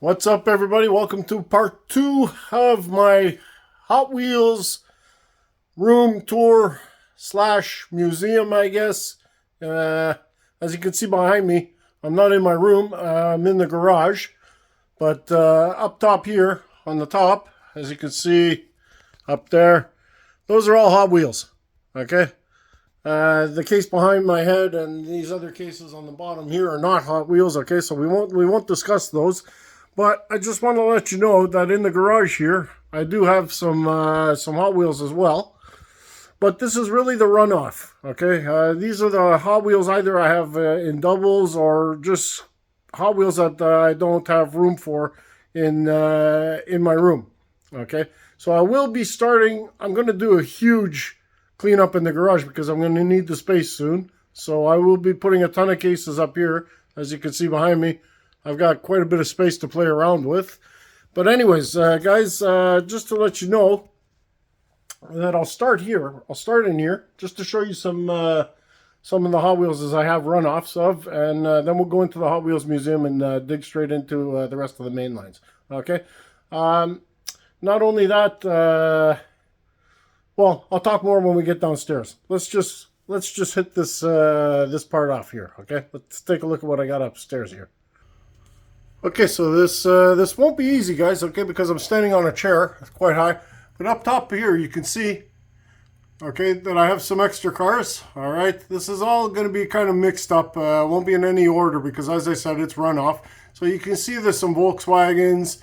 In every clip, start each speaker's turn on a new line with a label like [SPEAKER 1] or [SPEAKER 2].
[SPEAKER 1] What's up, everybody? Welcome to part 2 of my Hot Wheels room tour slash museum, I guess. As you can see behind me, I'm not in my room. I'm in the garage. But up top here, on the top, as you can see up there, those are all Hot Wheels. Okay? The case behind my head and these other cases on the bottom here are not Hot Wheels. Okay, so we won't discuss those. But I just want to let you know that in the garage here, I do have some Hot Wheels as well. But this is really the runoff, okay? These are the Hot Wheels either I have in doubles or just Hot Wheels that I don't have room for in my room, okay? So I will be starting, I'm going to do a huge cleanup in the garage because I'm going to need the space soon. So I will be putting a ton of cases up here, as you can see behind me. I've got quite a bit of space to play around with. But anyways, guys, just to let you know that I'll start here. I'll start in here just to show you some of the Hot Wheels as I have runoffs of. And then we'll go into the Hot Wheels Museum and dig straight into the rest of the main lines. Okay? Not only that, well, I'll talk more when we get downstairs. Let's just hit this this part off here. Okay? Let's take a look at what I got upstairs here. Okay, so this won't be easy, guys, okay, because I'm standing on a chair. It's quite high. But up top here, you can see, okay, that I have some extra cars. All right, this is all going to be kind of mixed up. Won't be in any order because, as I said, it's runoff. So you can see there's some Volkswagens.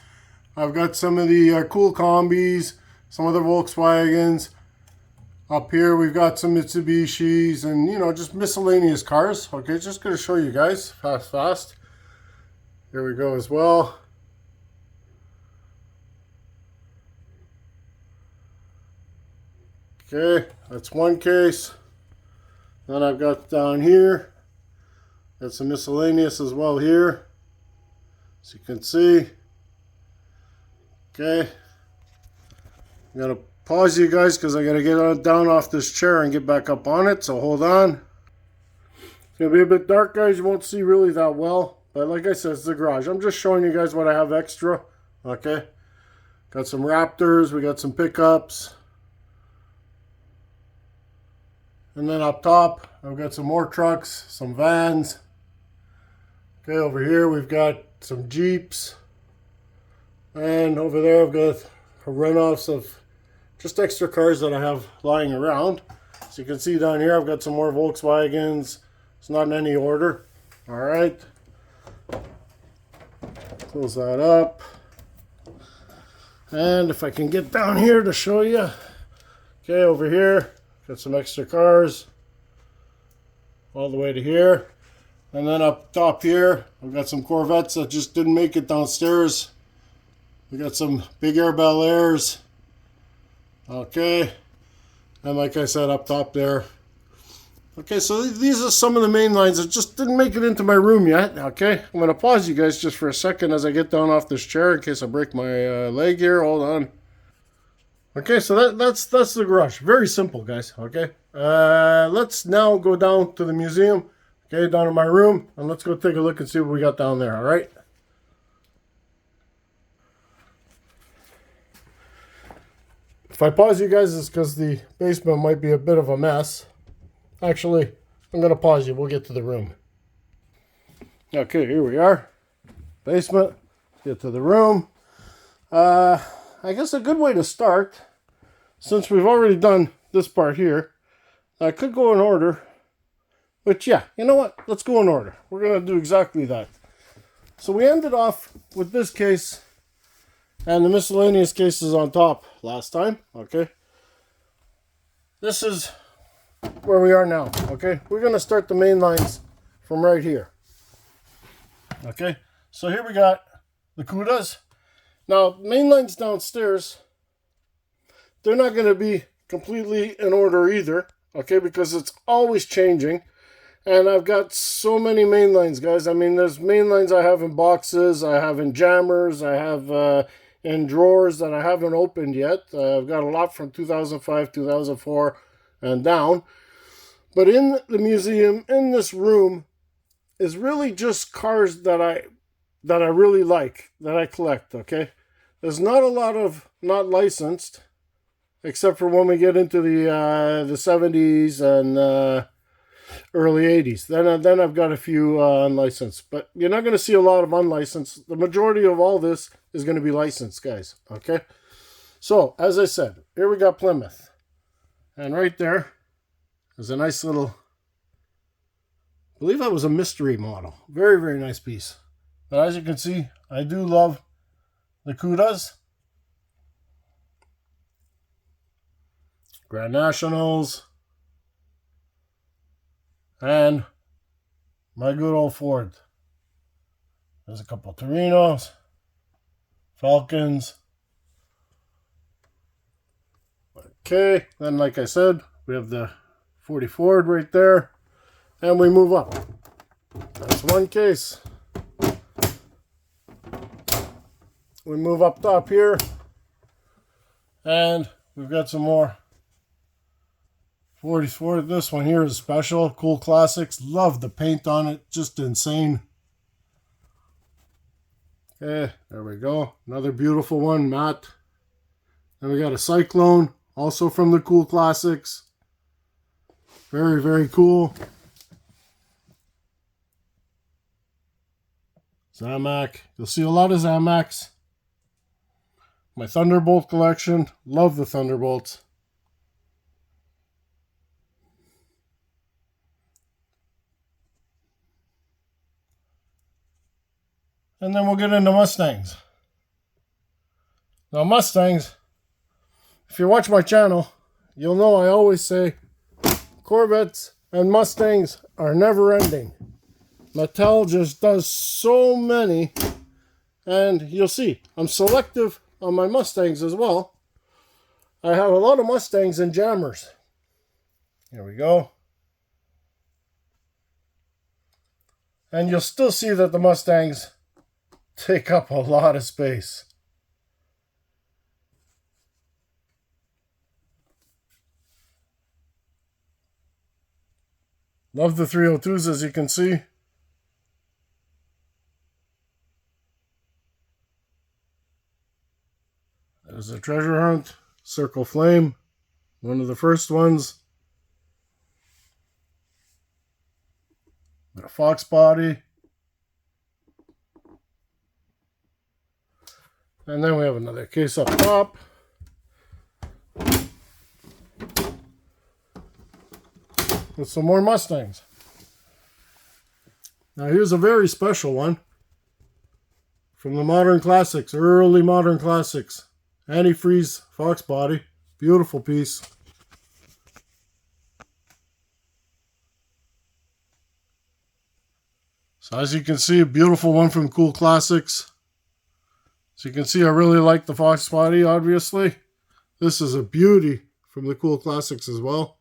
[SPEAKER 1] I've got some of the cool combis, some other Volkswagens. Up here, we've got some Mitsubishis and, you know, just miscellaneous cars. Okay, just going to show you guys fast. Here we go as well. Okay, that's one case. Then I've got down here, got some miscellaneous as well here, as you can see. Okay, I'm gonna pause you guys because I gotta get down off this chair and get back up on it, so hold on. It's gonna be a bit dark, guys, you won't see really that well. But like I said, it's the garage. I'm just showing you guys what I have extra. Okay. Got some Raptors. We got some pickups. And then up top, I've got some more trucks, some vans. Okay, over here we've got some Jeeps. And over there I've got runoffs of just extra cars that I have lying around. As you can see down here, I've got some more Volkswagens. It's not in any order. All right. Close that up. And if I can get down here to show you. Okay, over here, got some extra cars. All the way to here. And then up top here, I've got some Corvettes that just didn't make it downstairs. We got some big Air Bel Airs. Okay. And like I said, up top there. Okay, so these are some of the main lines that just didn't make it into my room yet. Okay, I'm going to pause you guys just for a second as I get down off this chair in case I break my leg here. Hold on. Okay, so that's the garage. Very simple, guys. Okay, let's now go down to the museum. Okay, down in my room, and let's go take a look and see what we got down there. All right. If I pause you guys, it's because the basement might be a bit of a mess. Actually, I'm going to pause you. We'll get to the room. Okay, here we are. Basement. Get to the room. I guess a good way to start, since we've already done this part here, I could go in order. But yeah, you know what? Let's go in order. We're going to do exactly that. So we ended off with this case and the miscellaneous cases on top last time. Okay. This is where we are now. Okay, we're going to start the main lines from right here. Okay, so here we got the Cudas. Now, main lines downstairs, they're not going to be completely in order either. Okay, because it's always changing. And I've got so many main lines, guys. I mean, there's main lines I have in boxes, I have in jammers, I have in drawers that I haven't opened yet. I've got a lot from 2005, 2004, and down. But in the museum, in this room, is really just cars that I that I really like, that I collect, okay? There's not a lot of not licensed, except for when we get into the 70s and early 80s. Then I've got a few unlicensed. But you're not going to see a lot of unlicensed. The majority of all this is going to be licensed, guys, okay? So, as I said, here we got Plymouth. And right there is a nice little, I believe that was a mystery model. Very, very nice piece. But as you can see, I do love the Cudas. Grand Nationals. And my good old Ford. There's a couple Torinos. Falcons. Okay, then like I said, we have the 40 Ford right there. And we move up. That's one case. We move up top here. And we've got some more 40 Ford. This one here is special. Cool Classics. Love the paint on it. Just insane. Okay, there we go. Another beautiful one, matte. Then we got a Cyclone. Also from the Cool Classics. Very, very cool. Zamac. You'll see a lot of Zamacs. My Thunderbolt collection. Love the Thunderbolts. And then we'll get into Mustangs. Now Mustangs, if you watch my channel, you'll know I always say Corvettes and Mustangs are never ending. Mattel just does so many, and you'll see I'm selective on my Mustangs as well. I have a lot of Mustangs and Jammers. Here we go. And you'll still see that the Mustangs take up a lot of space. Love the 302s, as you can see. There's a Treasure Hunt, Circle Flame, one of the first ones. Got a Fox body. And then we have another case up top. With some more Mustangs. Now here's a very special one. From the Modern Classics, early Modern Classics. Antifreeze Fox body. Beautiful piece. So as you can see, a beautiful one from Cool Classics. So you can see I really like the Fox body, obviously. This is a beauty from the Cool Classics as well.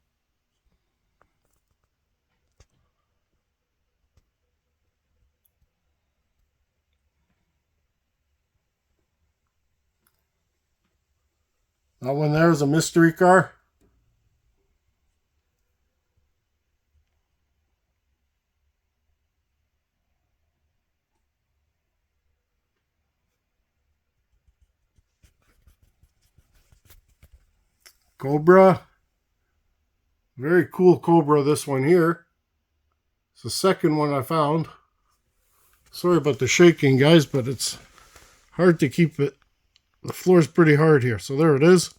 [SPEAKER 1] That one there is a mystery car. Cobra. Very cool Cobra, this one here. It's the second one I found. Sorry about the shaking, guys, but it's hard to keep it. The floor is pretty hard here. So there it is.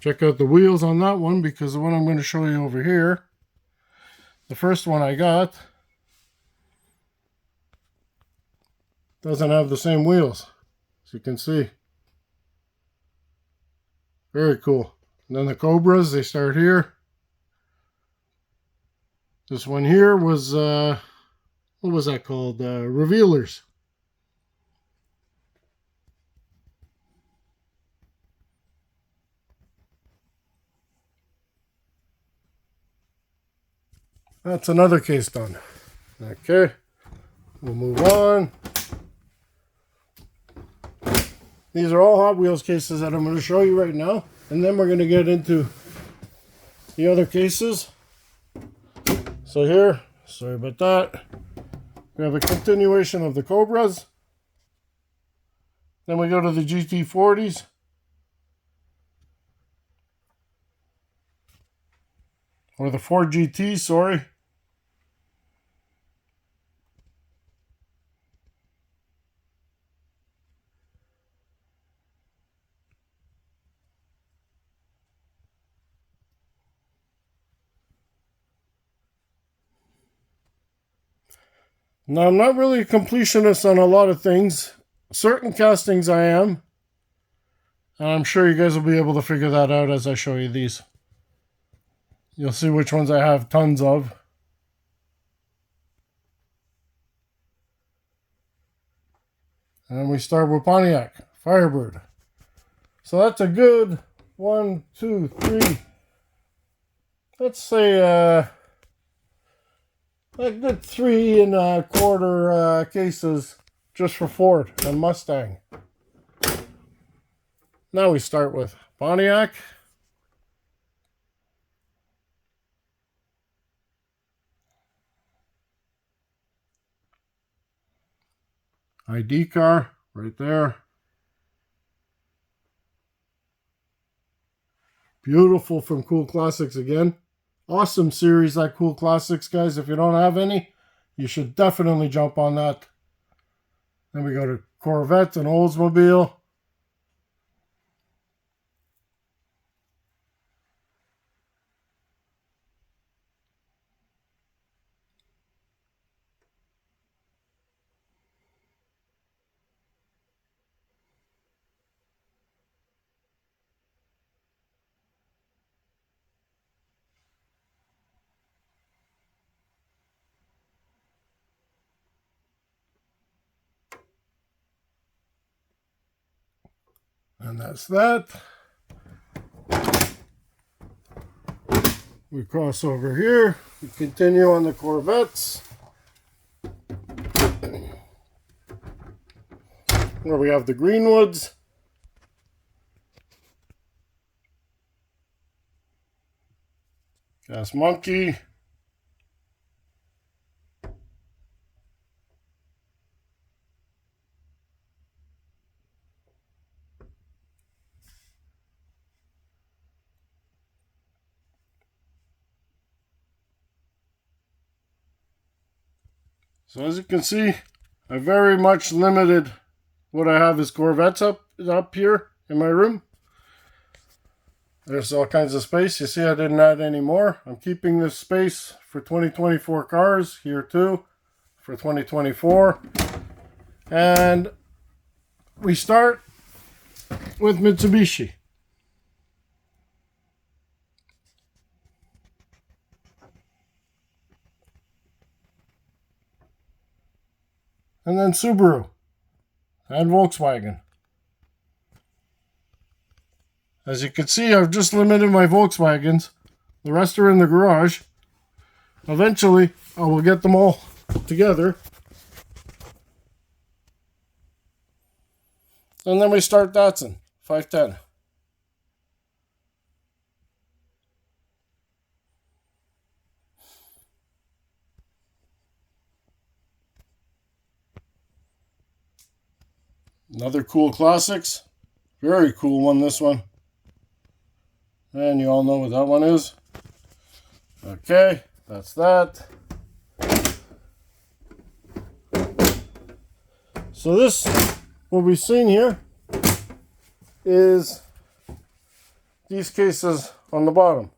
[SPEAKER 1] Check out the wheels on that one, because the one I'm going to show you over here, the first one I got, doesn't have the same wheels, as you can see. Very cool. And then the Cobras, they start here. This one here was, what was that called? Revealers. That's another case done. Okay, we'll move on. These are all Hot Wheels cases that I'm going to show you right now. And then we're going to get into the other cases. So here, sorry about that. We have a continuation of the Cobras. Then we go to the GT40s. Or the Ford GTs, sorry. Now, I'm not really a completionist on a lot of things. Certain castings I am. And I'm sure you guys will be able to figure that out as I show you these. You'll see which ones I have tons of. And we start with Pontiac Firebird. So that's a good 1, 2, 3. Let's say a good 3 1/4 cases just for Ford and Mustang. Now we start with Pontiac. ID car right there. Beautiful from Cool Classics again. Awesome series, that Cool Classics, guys. If you don't have any, you should definitely jump on that. Then we go to Corvette and Oldsmobile. And that's that. We cross over here. We continue on the Corvettes. Where we have the Greenwoods. Gas Monkey. So as you can see, I very much limited what I have as Corvettes up here in my room. There's all kinds of space. You see I didn't add any more. I'm keeping this space for 2024 cars here too, for 2024. And we start with Mitsubishi. And then Subaru and Volkswagen. As you can see, I've just limited my Volkswagens. The rest are in the garage. Eventually, I will get them all together. And then we start Datsun 510. Another Cool Classics. Very cool one, this one. And you all know what that one is. Okay, that's that. So this, what we've seen here, is these cases on the bottom.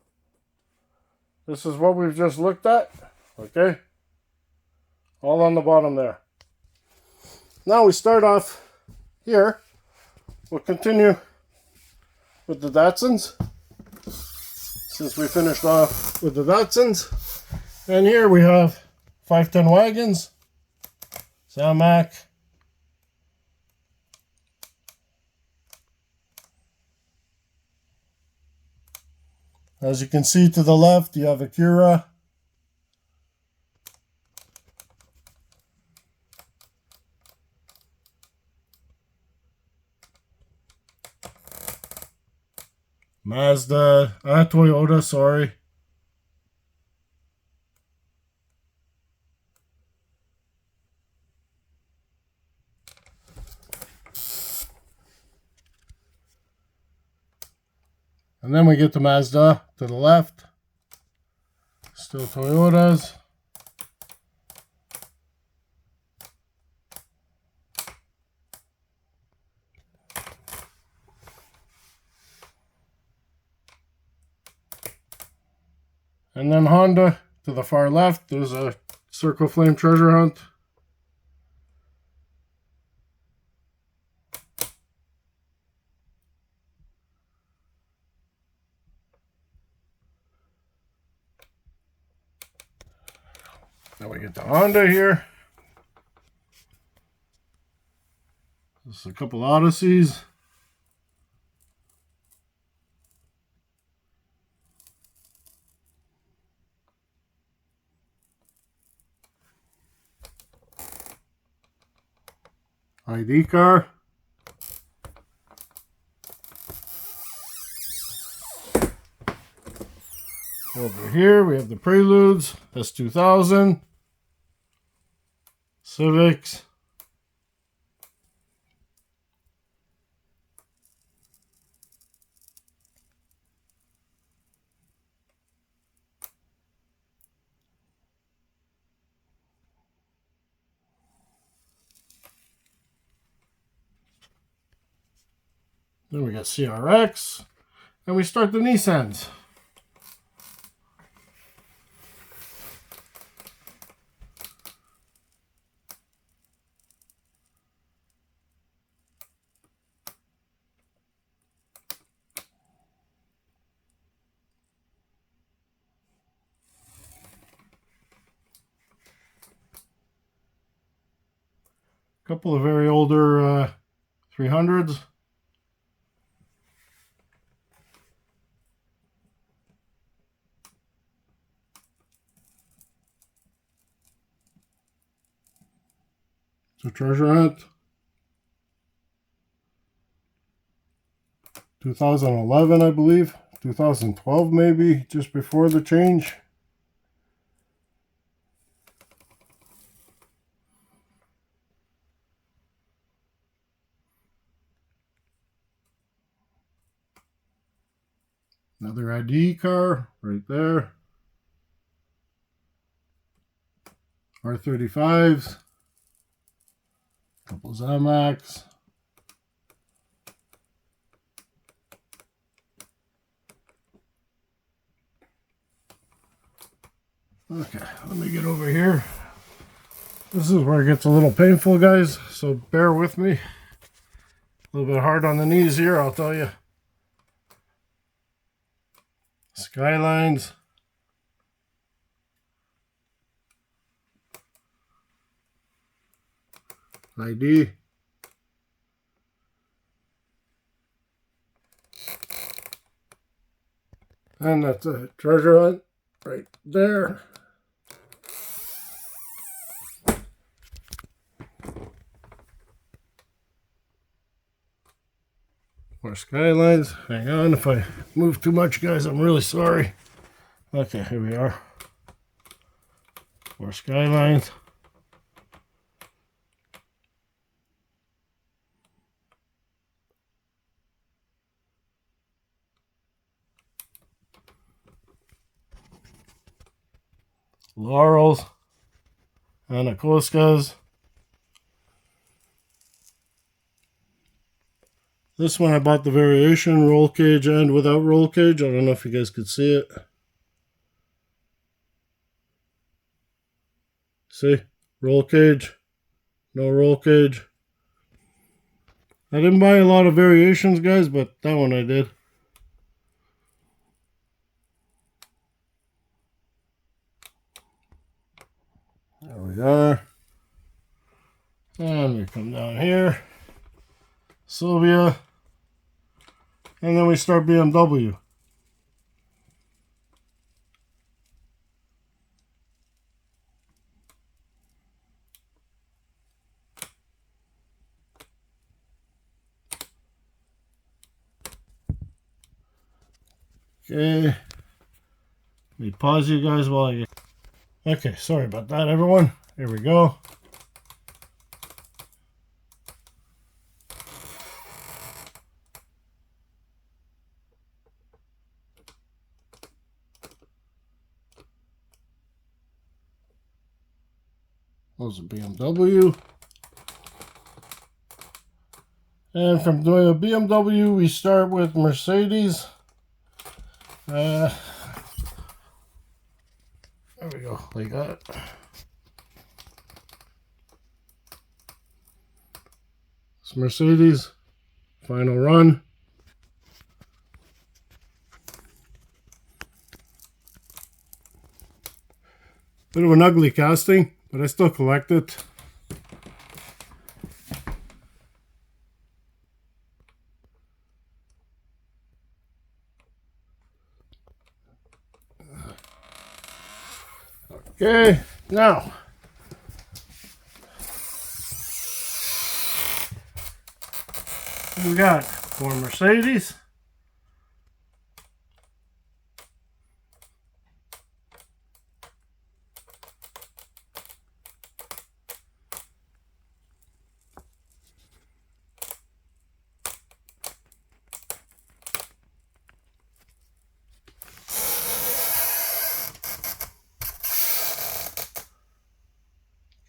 [SPEAKER 1] This is what we've just looked at. Okay? All on the bottom there. Now we start off here. We'll continue with the Datsuns, since we finished off with the Datsuns. And here we have 510 wagons, Zamac, as you can see to the left, you have Acura, Mazda, Toyota, sorry. And then we get the Mazda to the left. Still Toyotas. And then Honda to the far left. There's a Circle Flame Treasure Hunt. Now we get the Honda here. This is a couple Odysseys. ID car. Over here we have the Preludes, S2000, Civics, then we got CRX, and we start the Nissans. Couple of very older 300s. So Treasure Hunt. 2011, I believe. 2012 maybe, just before the change. Another ID car right there. R35s. Couple Zamax. Okay, let me get over here. This is where it gets a little painful, guys, so bear with me. A little bit hard on the knees here, I'll tell you. Skylines. ID. And that's a Treasure Hunt right there. More Skylines. Hang on, if I move too much, guys, I'm really sorry. Okay, here we are. More Skylines. Laurels. Anacoscas. This one I bought the variation, roll cage and without roll cage. I don't know if you guys could see it. See? Roll cage. No roll cage. I didn't buy a lot of variations, guys, but that one I did. There we are. And we come down here. Sylvia. And then we start BMW. Okay. Let me pause you guys while I get... Okay, sorry about that, everyone. Here we go. Those are BMW. And from doing a BMW, we start with Mercedes. There we go, like that. It's Mercedes, final run. Bit of an ugly casting, but I still collect it. Okay, now what we got for Mercedes.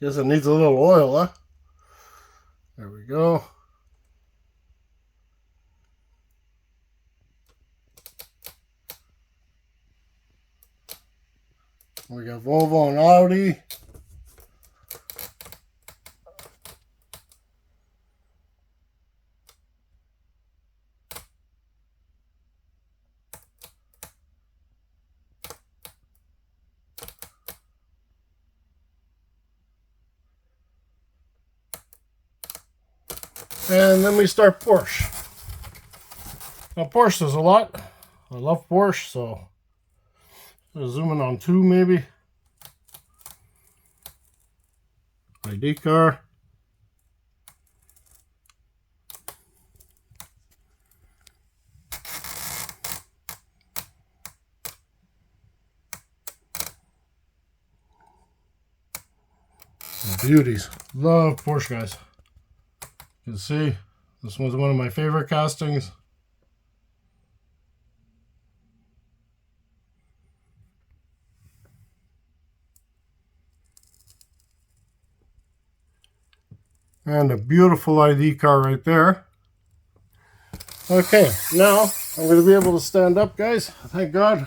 [SPEAKER 1] Guess it needs a little oil, huh? There we go. We got Volvo and Audi. And then we start Porsche. Now Porsche does a lot. I love Porsche, so I'll zoom in on two maybe. ID car. Beauties. Love Porsche, guys. You can see this one's one of my favorite castings. And a beautiful ID car right there. Okay, now I'm going to be able to stand up, guys. Thank God.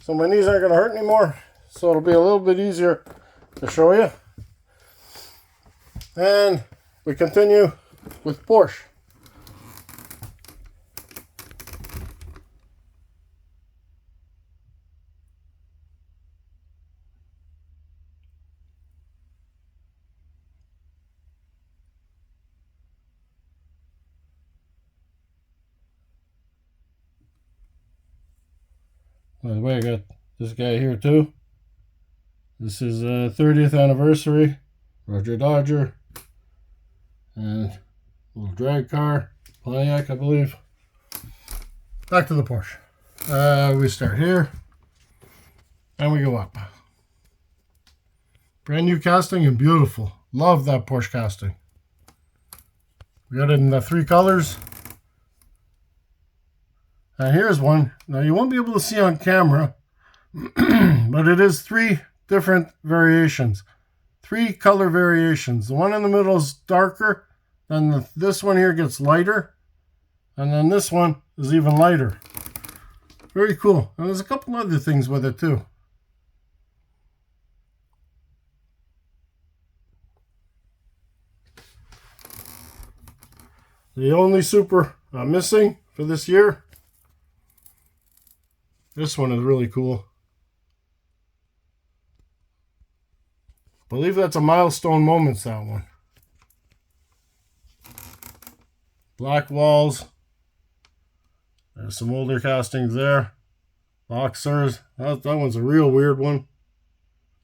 [SPEAKER 1] So my knees aren't going to hurt anymore. So it'll be a little bit easier to show you. And we continue with Porsche. By the way, I got this guy here too. This is a 30th anniversary. Roger Dodger. And a little drag car. Pontiac, I believe. Back to the Porsche. We start here. And we go up. Brand new casting and beautiful. Love that Porsche casting. We got it in the 3 colors. And here's one. Now you won't be able to see on camera, but it is 3 different variations. 3 color variations. The one in the middle is darker, then this one here gets lighter, and then this one is even lighter. Very cool. And there's a couple other things with it too. The only Super I'm missing for this year. This one is really cool. I believe that's a milestone moments, that one. Black walls. There's some older castings there. Boxers. That one's a real weird one.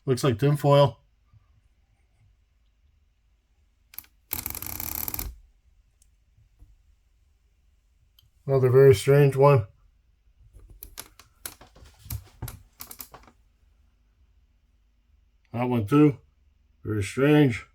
[SPEAKER 1] Looks like tinfoil. Another very strange one. That one too. Very strange.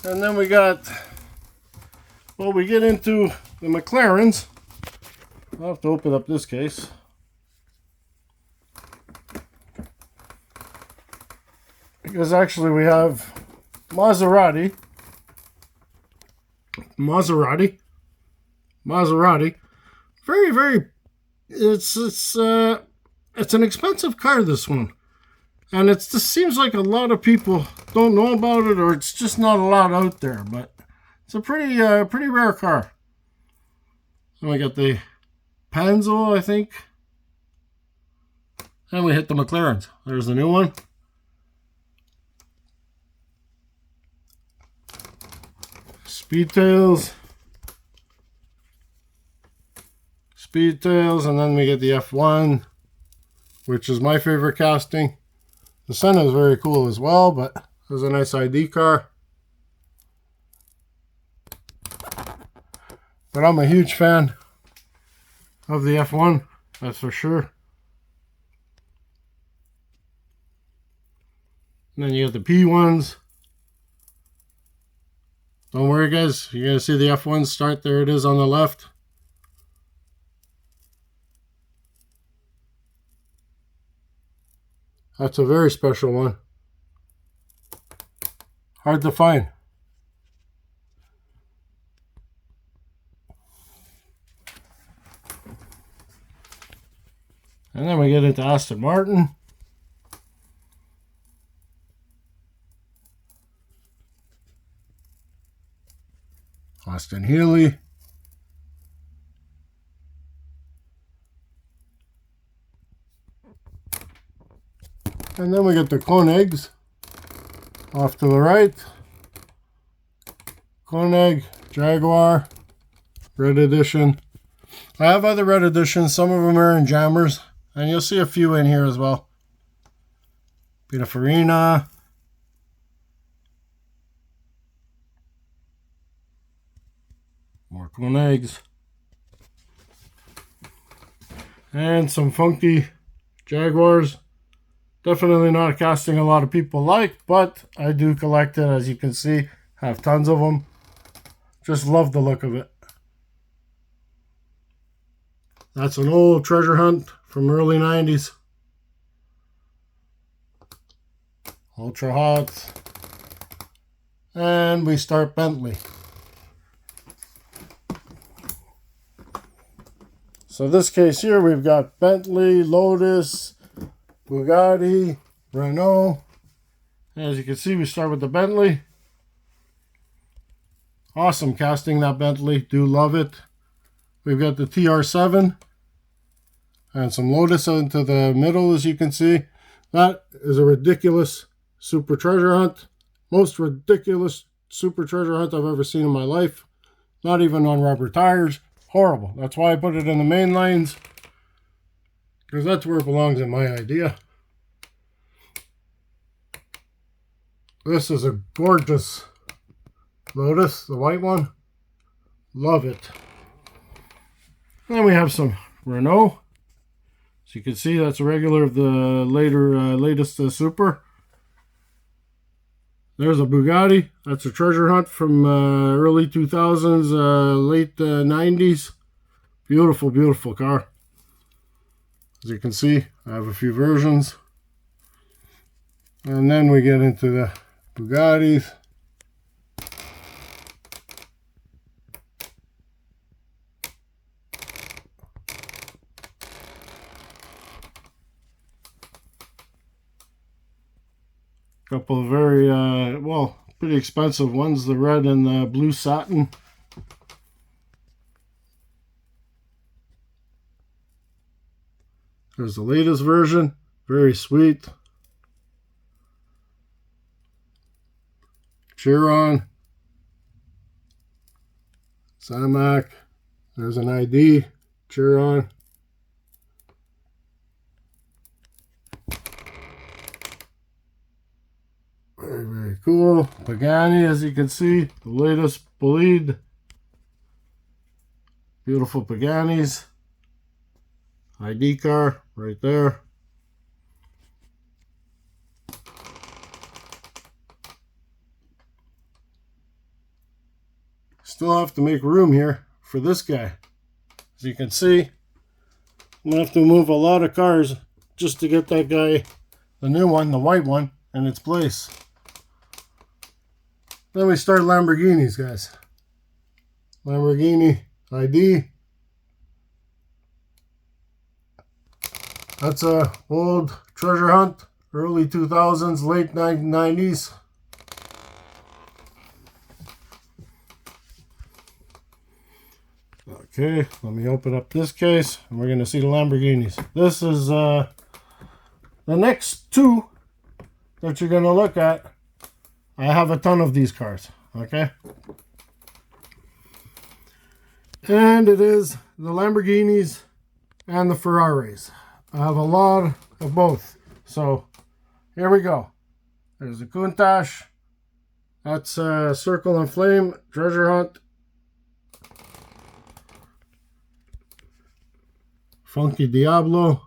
[SPEAKER 1] And then we got, well, we get into the McLarens. I'll have to open up this case. Because actually we have Maserati. Very, very, it's an expensive car, this one. And it just seems like a lot of people don't know about it, or it's just not allowed out there. But it's a pretty rare car. And we got the Panzo, I think. And we hit the McLarens. There's the new one. Speedtails, and then we get the F1, which is my favorite casting. The Senna is very cool as well, but it was a nice ID car. But I'm a huge fan of the F1, that's for sure. And then you got the P1s. Don't worry, guys, you're going to see the F1 start. There it is on the left. That's a very special one. Hard to find. And then we get into Aston Martin. Austin Healey. And then we get the Koenigs off to the right. Koenig, Jaguar, red edition. I have other red editions. Some of them are in jammers. And you'll see a few in here as well. Pininfarina. More Koenigs. And some funky Jaguars. Definitely not a casting a lot of people like, but I do collect it, as you can see. Have tons of them. Just love the look of it. That's an old treasure hunt from early 90s. Ultra hot. And we start Bentley. So this case here, we've got Bentley, Lotus, Bugatti, Renault. As you can see, we start with the Bentley. Awesome casting, that Bentley. Do love it. We've got the TR7 and some Lotus into the middle, as you can see. That is a ridiculous super treasure hunt. Most ridiculous super treasure hunt I've ever seen in my life. Not even on rubber tires. Horrible. That's why I put it in the Mainlines, because that's where it belongs in my idea. This is a gorgeous Lotus, the white one. Love it. Then we have some Renault. As you can see, that's a regular of the latest Super. There's a Bugatti. That's a treasure hunt from early 2000s, late 90s. Beautiful, beautiful car. As you can see, I have a few versions. And then we get into the Bugattis. Couple of very, well, pretty expensive ones, the red and the blue satin. There's the latest version, very sweet. Chiron, Samac, there's an ID, Chiron. Very, very cool. Pagani, as you can see, the latest Bolide. Beautiful Paganis. ID car right there. still have to make room here for this guy. As you can see, I'm going to have to move a lot of cars just to get that guy, the new one, the white one, in its place. Then we start Lamborghinis, guys. Lamborghini ID. That's a old treasure hunt, early 2000s, late 1990s. Okay, let me open up this case and we're going to see the Lamborghinis. This is the next two that you're going to look at. I have a ton of these cars, okay? And it is the Lamborghinis and the Ferraris. I have a lot of both. So here we go. There's the Countach. That's Circle and Flame treasure hunt. Funky Diablo.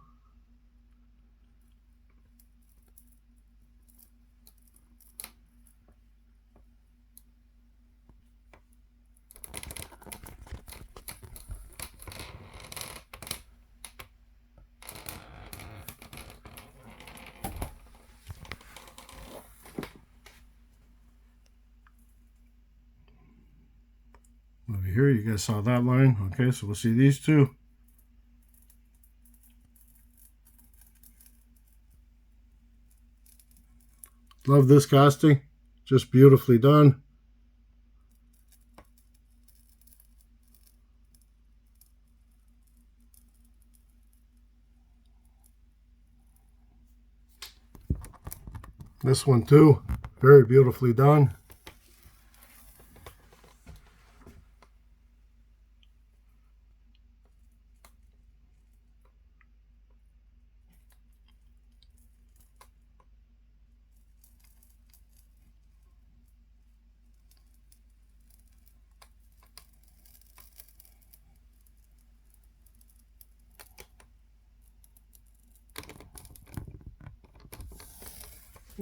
[SPEAKER 1] Over here, you guys saw that line. Okay, so we'll see these two. Love this casting. Just beautifully done. This one too. Very beautifully done.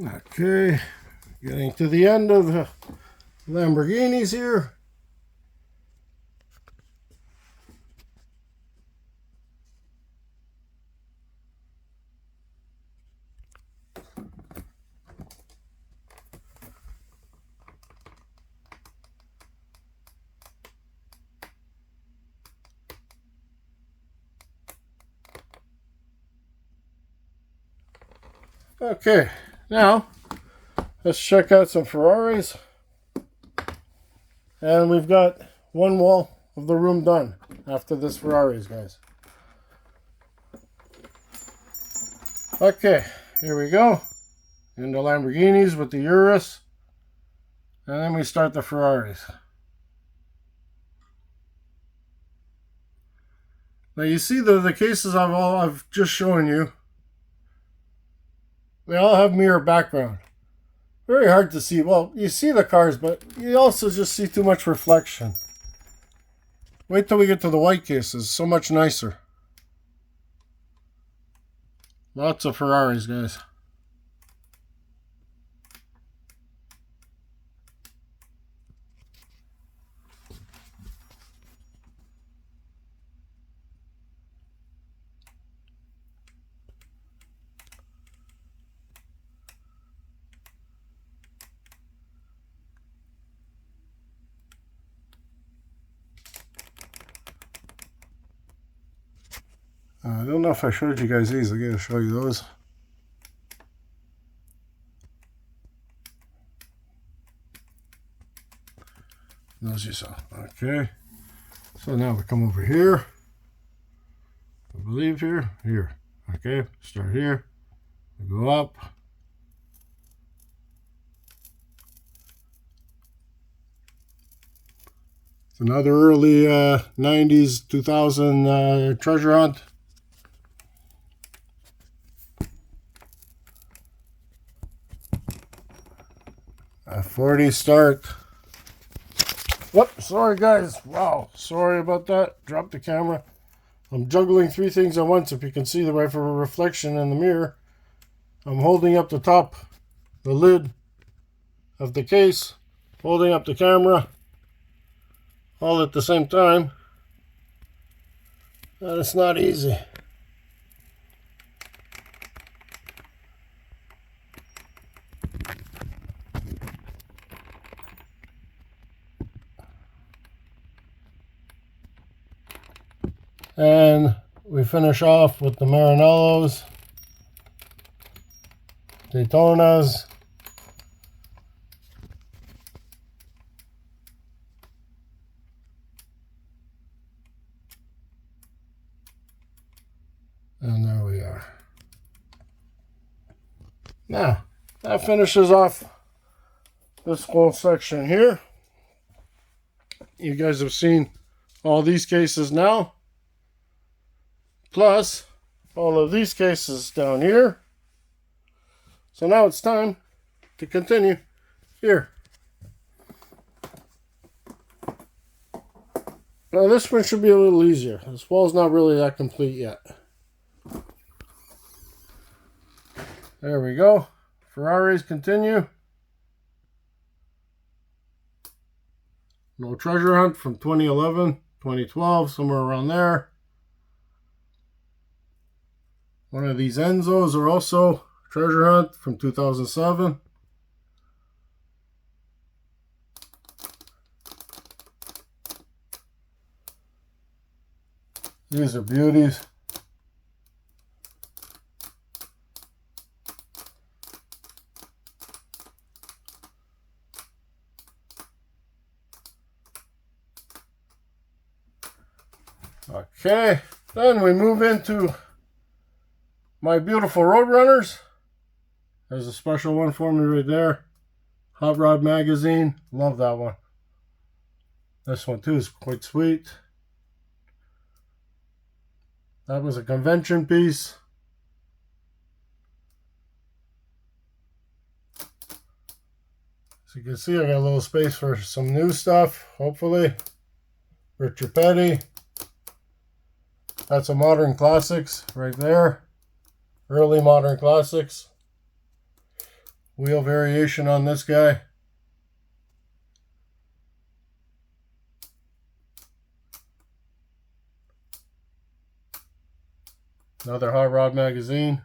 [SPEAKER 1] Okay, getting to the end of the Lamborghinis here. Okay, now let's check out some Ferraris. And we've got one wall of the room done after this Ferraris, guys. Okay, here we go. In the Lamborghinis with the Urus. And then we start the Ferraris. Now you see the cases I've just shown you. They all have mirror background. Very hard to see. Well, you see the cars, but you also just see too much reflection. Wait till we get to the white cases. So much nicer. Lots of Ferraris, guys. I don't know if I showed you guys these. I gotta show you those. Those you saw. Okay. So now we come over here. I believe here. Here. Okay. Start here. We go up. It's another early 90s, 2000 treasure hunt. A 40 start. Whoop, sorry guys. Wow, sorry about that. Dropped the camera. I'm juggling three things at once, if you can see the right for a reflection in the mirror. I'm holding up the top, the lid of the case, holding up the camera, all at the same time. And it's not easy. And we finish off with the Maranellos, Daytonas, and there we are. Now, that finishes off this whole section here. You guys have seen all these cases now, plus all of these cases down here. So now it's time to continue here. Now this one should be a little easier. This wall's not really that complete yet. There we go. Ferraris continue. No treasure hunt from 2011, 2012, somewhere around there. One of these Enzos are also treasure hunt from 2007. These are beauties. Okay, then we move into my beautiful Roadrunners. There's a special one for me right there. Hot Rod Magazine. Love that one. This one too is quite sweet. That was a convention piece. So you can see I got a little space for some new stuff, hopefully. Richard Petty. That's a Modern Classics right there. Early Modern Classics. Wheel variation on this guy. Another Hot Rod Magazine.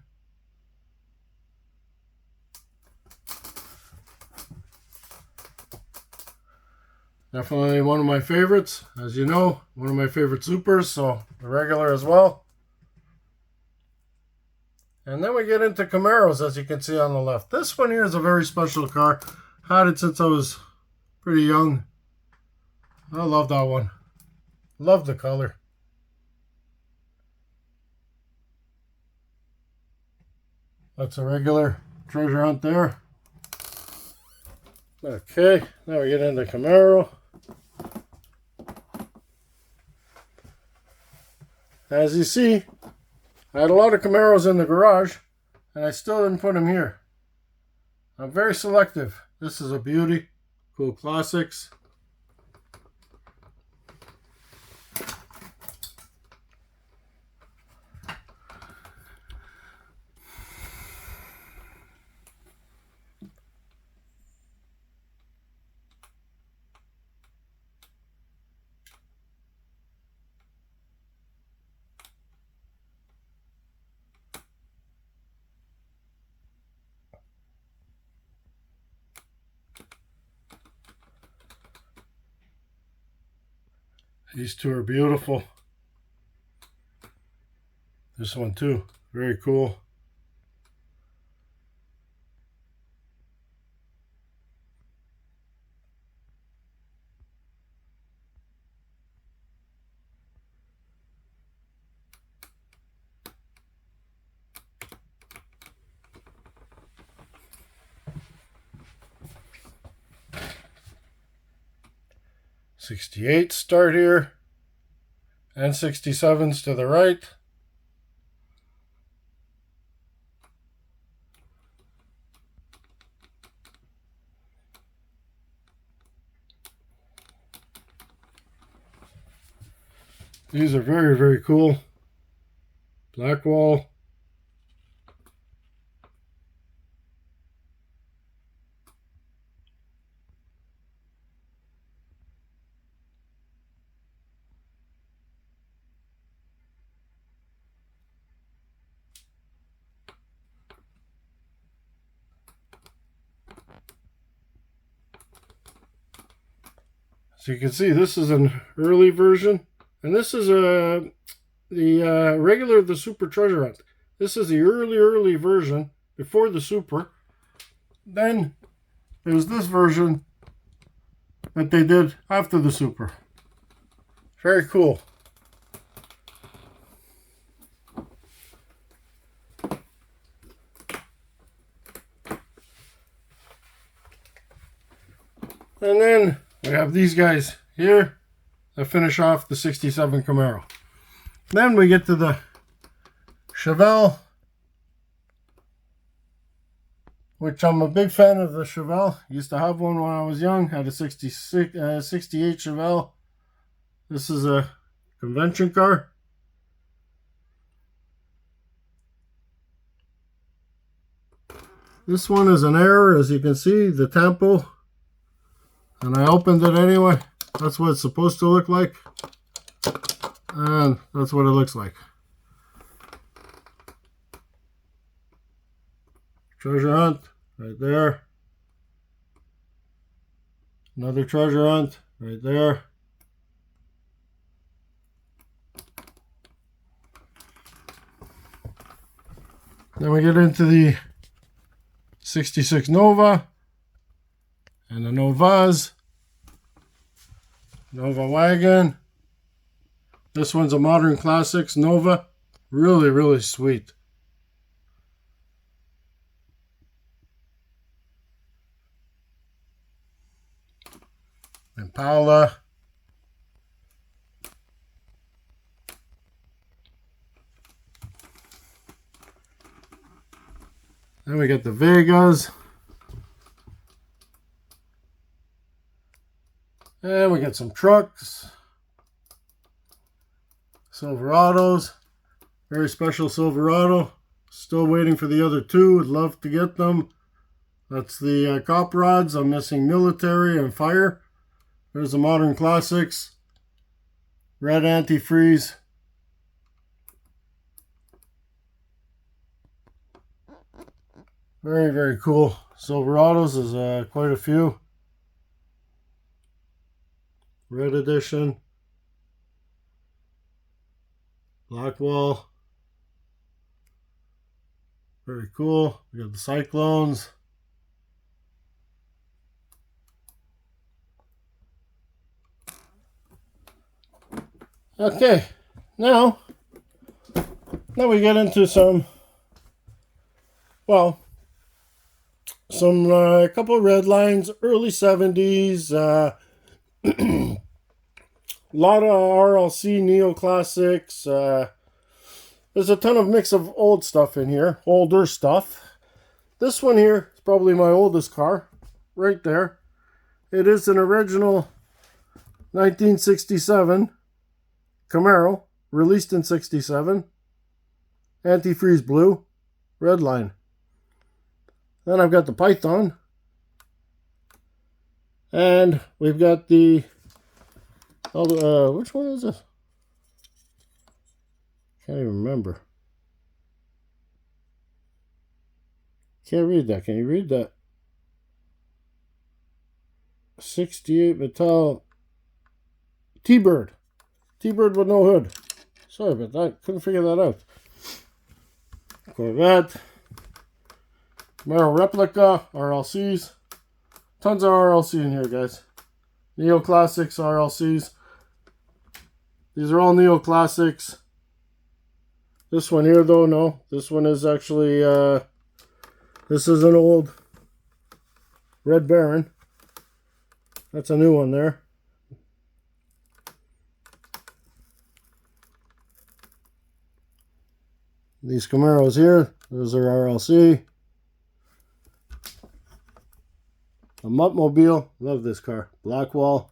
[SPEAKER 1] Definitely one of my favorites. As you know, one of my favorite supers, so a regular as well. And then we get into Camaros, as you can see on the left. This one here is a very special car. Had it since I was pretty young. I love that one. Love the color. That's a regular treasure hunt there. Okay, now we get into Camaro. As you see, I had a lot of Camaros in the garage, and I still didn't put them here. I'm very selective. This is a beauty. Cool Classics. These two are beautiful. This one too, very cool. '68 start here, and '67s to the right. These are very, very cool. Blackwall. So you can see this is an early version, and this is the regular, the Super Treasure Hunt. This is the early version before the Super. Then there's this version that they did after the Super. Very cool. And then we have these guys here that finish off the 67 Camaro. Then we get to the Chevelle, which I'm a big fan of the Chevelle. Used to have one when I was young. Had a 68 Chevelle. This is a convention car. This one is an error, as you can see, the tempo. And I opened it anyway. That's what it's supposed to look like. And that's what it looks like. Treasure hunt right there. Another treasure hunt right there. Then we get into the 66 Nova and the Novas. Nova wagon. This one's a Modern Classics Nova. Really, really sweet. Impala. Then we get the Vegas. And we get some trucks. Silverados. Very special Silverado. Still waiting for the other two. Would love to get them. That's the cop rods. I'm missing military and fire. There's the Modern Classics. Red antifreeze. Very, very cool. Silverados is quite a few. Red edition. Blackwall. Very cool. We got the Cyclones. Okay, now we get into some, well, some a couple of Redlines, early 70s, lot of RLC neoclassics. There's a ton of mix of old stuff in here, older stuff. This one here is probably my oldest car, right there. It is an original 1967 Camaro, released in 67, antifreeze blue, Redline. Then I've got the Python, and we've got the, which one is this? Can't even remember. Can't read that. Can you read that? 68 Mattel T-Bird. T-Bird with no hood. Sorry about that. Couldn't figure that out. Corvette. Camaro Replica. RLCs. Tons of RLC in here, guys. Neoclassics, RLCs. These are all Neoclassics. This one here, though, no. This one is actually, this is an old Red Baron. That's a new one there. These Camaros here, those are RLC. A Muttmobile, love this car. Blackwall.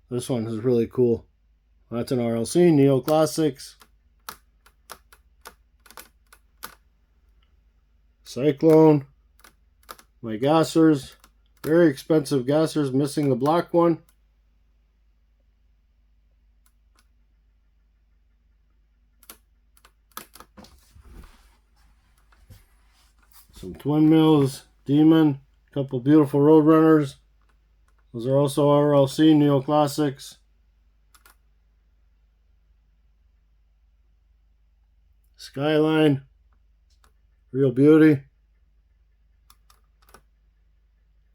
[SPEAKER 1] This one is really cool. That's an RLC, Neoclassics. Cyclone. My gassers. Very expensive gassers, missing the black one. Some Twin Mills, Demon, a couple beautiful Roadrunners. Those are also RLC Neoclassics. Skyline, real beauty.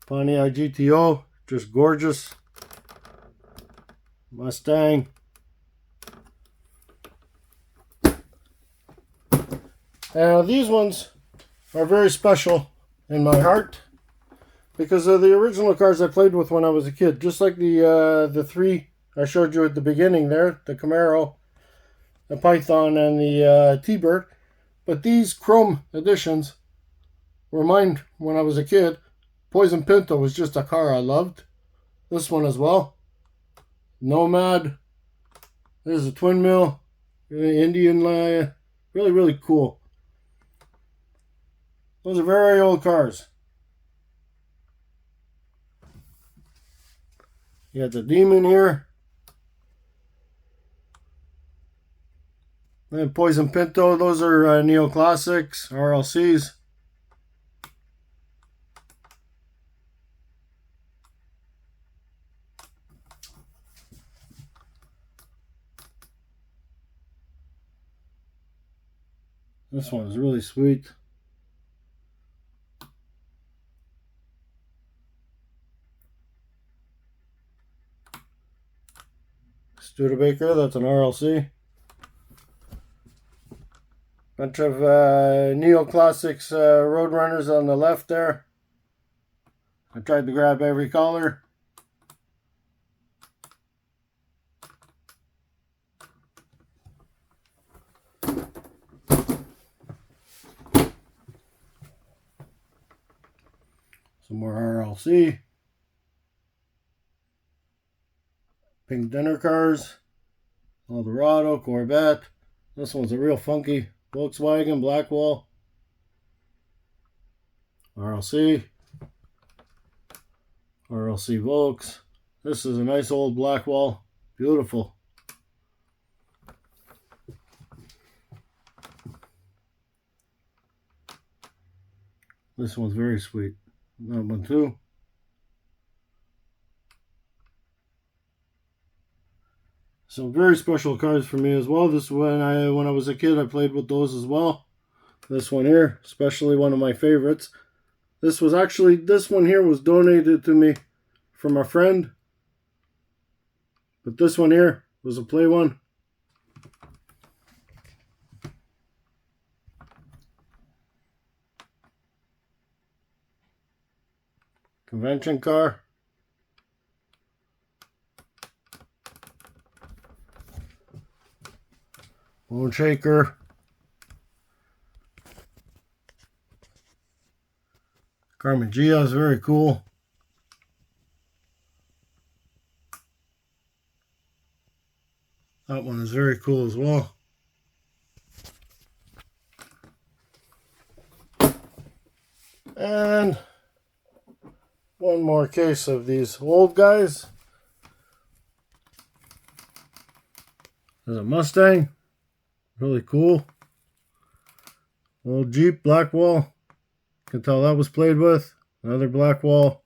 [SPEAKER 1] Pontiac GTO, just gorgeous. Mustang. Now these ones are very special in my heart because of the original cars I played with when I was a kid. Just like the three I showed you at the beginning there, the Camaro, the Python, and the T-Bird. But these chrome editions were mine when I was a kid. Poison Pinto was just a car I loved. This one as well. Nomad. There's a twin mill. Indian, really, really cool. Those are very old cars. You got the Demon here. And Poison Pinto. Those are Neoclassics, RLCs. This one's really sweet. Studebaker, that's an RLC. Bunch of Neoclassics Roadrunners on the left there. I tried to grab every color. Some more RLC. Pink dinner cars. Eldorado, Corvette. This one's a real funky Volkswagen, Blackwall. RLC. RLC Volks. This is a nice old Blackwall. Beautiful. This one's very sweet. That one too. Some very special cars for me as well. This when I was a kid, I played with those as well. This one here, especially one of my favorites. This one here was donated to me from a friend. But this one here was a play one. Convention car. Bone shaker. Carmen Gia is very cool. That one is very cool as well. And one more case of these old guys. There's a Mustang. Really cool. Old Jeep, Blackwall. Can tell that was played with. Another Blackwall.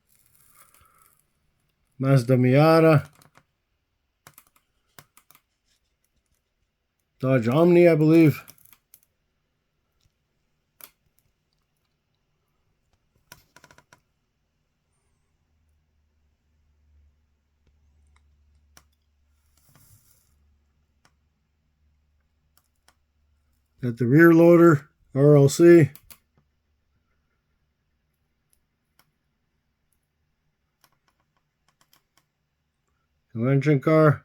[SPEAKER 1] Mazda Miata. Dodge Omni, I believe. Got the rear loader, RLC. Convention car.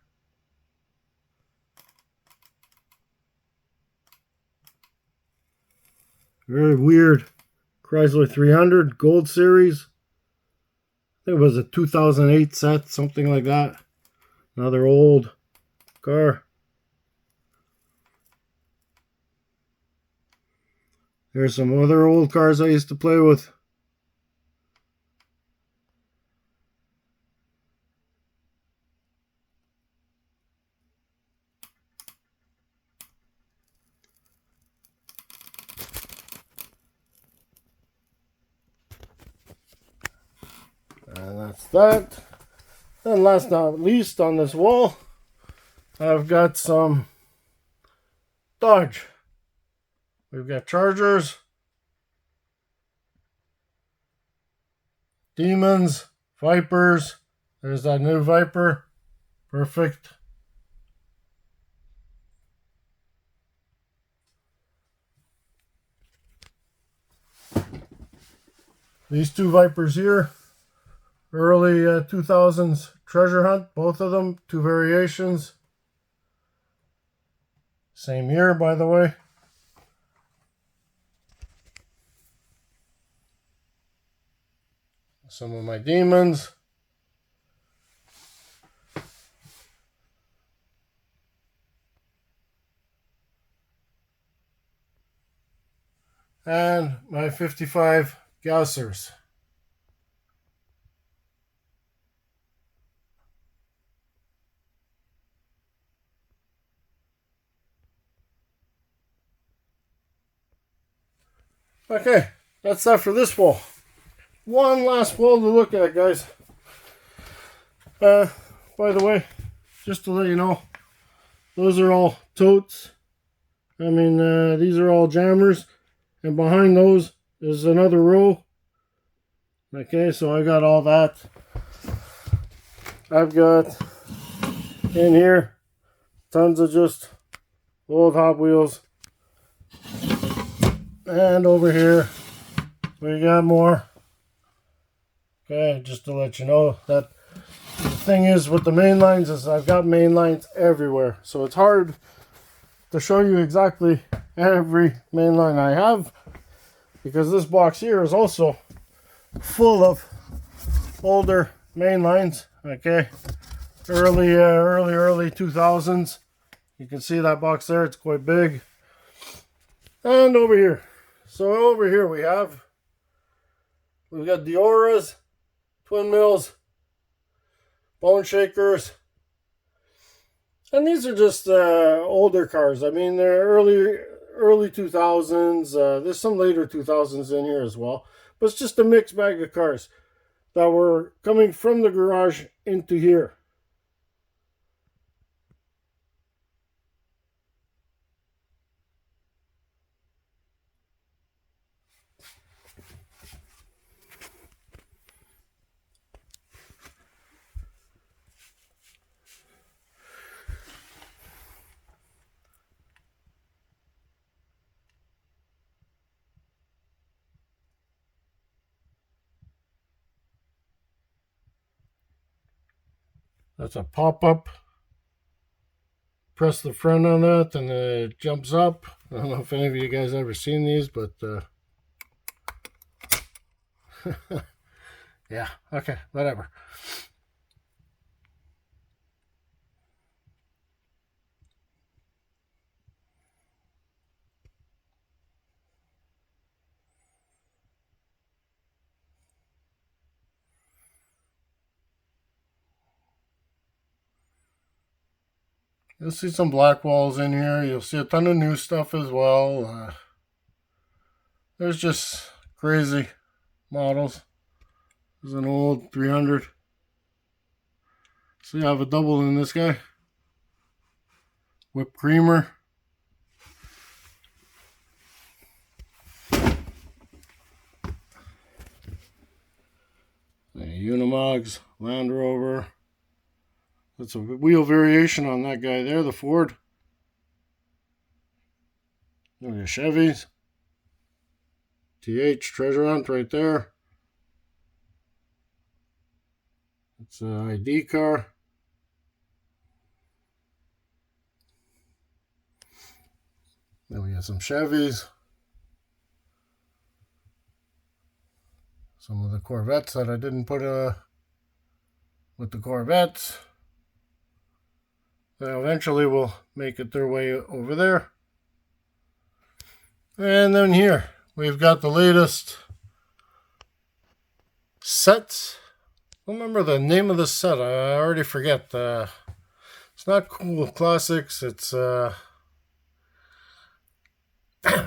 [SPEAKER 1] Very weird. Chrysler 300 Gold Series. I think it was a 2008 set, something like that. Another old car. There's some other old cars I used to play with. And that's that. And last but not least, on this wall, I've got some Dodge. We've got Chargers, Demons, Vipers. There's that new Viper. Perfect. These two Vipers here, early 2000s treasure hunt, both of them, two variations. Same year, by the way. Some of my Demons. And my 55 Gaussers. Okay, that's that for this wall. One last wall to look at, guys. By the way, just to let you know, those are all totes. I mean, these are all jammers. And behind those is another row. Okay, so I got all that. I've got in here tons of just old Hot Wheels. And over here we got more. Okay, just to let you know that the thing is with the Mainlines is I've got Mainlines everywhere. So it's hard to show you exactly every Mainline I have, because this box here is also full of older Mainlines. Okay, early 2000s. You can see that box there, it's quite big. And over here, so over here we've got Dioras, Twin Mills, Bone Shakers, and these are just older cars. I mean, they're early 2000s. There's some later 2000s in here as well, but it's just a mixed bag of cars that were coming from the garage into here. That's a pop-up. Press the front on that and it jumps up. I don't know if any of you guys ever seen these, but yeah, okay, whatever. You'll see some black walls in here. You'll see a ton of new stuff as well. There's just crazy models. There's an old 300. So you have a double in this guy. Whipped creamer. Unimogs, Land Rover. That's a wheel variation on that guy there, the Ford. Look at Chevys. TH Treasure Hunt right there. It's an ID car. Then we got some Chevys. Some of the Corvettes that I didn't put with the Corvettes. They eventually will make it their way over there. And then here we've got the latest sets. I don't remember the name of the set. I already forget. It's not Cool Classics. It's I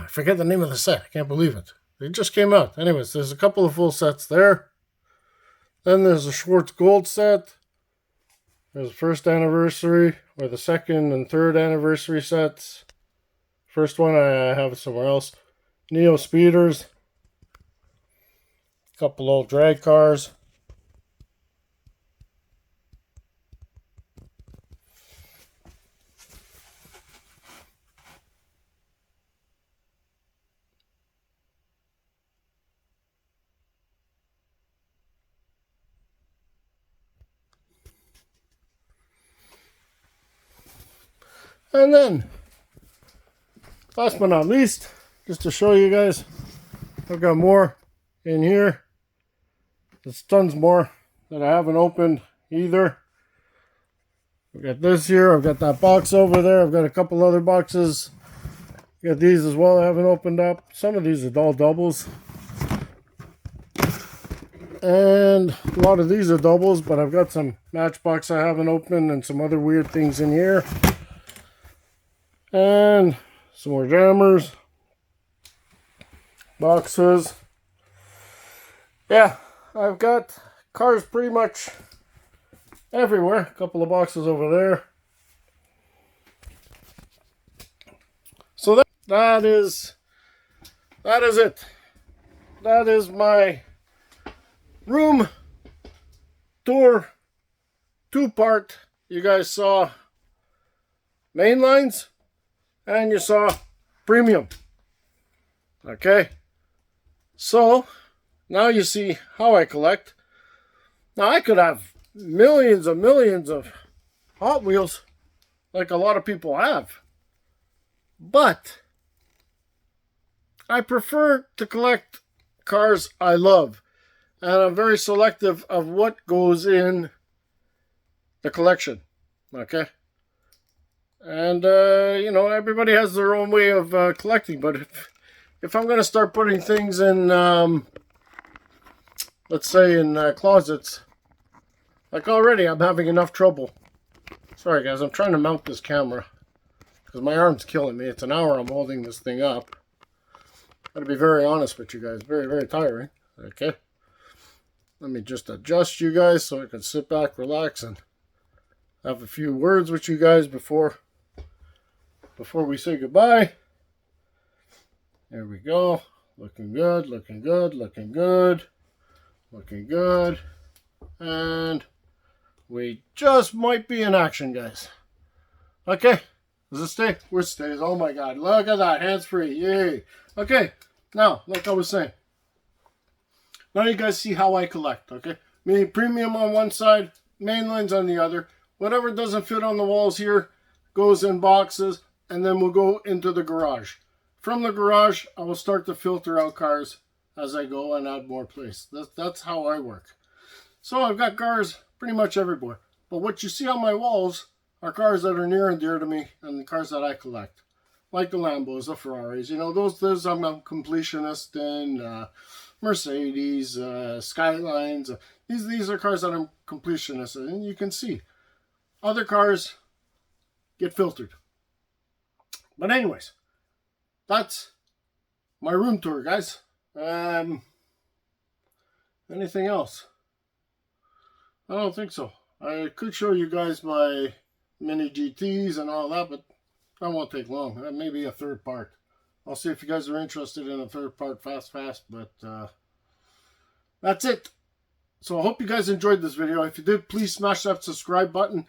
[SPEAKER 1] forget the name of the set. I can't believe it. It just came out. Anyways, there's a couple of full sets there. Then there's a Schwartz Gold set. There's the first anniversary, or the second and third anniversary sets. First one I have somewhere else. Neo Speeders. A couple old drag cars. And then, last but not least, just to show you guys, I've got more in here. There's tons more that I haven't opened either. I've got this here, I've got that box over there, I've got a couple other boxes. Got these as well I haven't opened up. Some of these are all doubles. And a lot of these are doubles, but I've got some Matchbox I haven't opened and some other weird things in here. And some more jammers, boxes. Yeah, I've got cars pretty much everywhere. A couple of boxes over there. So that is it. That is my room tour, two-part. You guys saw Mainlines. And you saw premium. Okay. So, now you see how I collect. Now, I could have millions of Hot Wheels, like a lot of people have. But, I prefer to collect cars I love. And I'm very selective of what goes in the collection. Okay. And, you know, everybody has their own way of collecting. But if I'm going to start putting things in, let's say in closets, like already I'm having enough trouble. Sorry, guys, I'm trying to mount this camera because my arm's killing me. It's an hour I'm holding this thing up. Got to be very honest with you guys. Very, very tiring. Okay. Let me just adjust you guys so I can sit back, relax, and have a few words with you guys before we say goodbye. There we go. Looking good, looking good, looking good, looking good. And we just might be in action, guys. Okay. Does it stay? Where it stays? Oh my God. Look at that. Hands free. Yay. Okay. Now, like I was saying. Now you guys see how I collect. Okay. Meaning premium on one side, Mainlines on the other. Whatever doesn't fit on the walls here goes in boxes. And then we'll go into the garage. From the garage, I will start to filter out cars as I go and add more place. That's how I work. So I've got cars pretty much everywhere. But what you see on my walls are cars that are near and dear to me and the cars that I collect. Like the Lambos, the Ferraris. You know, those I'm a completionist in. Mercedes, Skylines. These are cars that I'm completionist in. And you can see other cars get filtered. But anyways, that's my room tour, guys. Anything else? I don't think so. I could show you guys my mini GTs and all that, but that won't take long. Maybe a third part. I'll see if you guys are interested in a third part fast, but that's it. So I hope you guys enjoyed this video. If you did, please smash that subscribe button.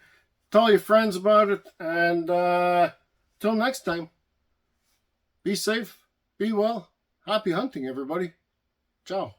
[SPEAKER 1] Tell your friends about it, and till next time, be safe, be well, happy hunting, everybody. Ciao.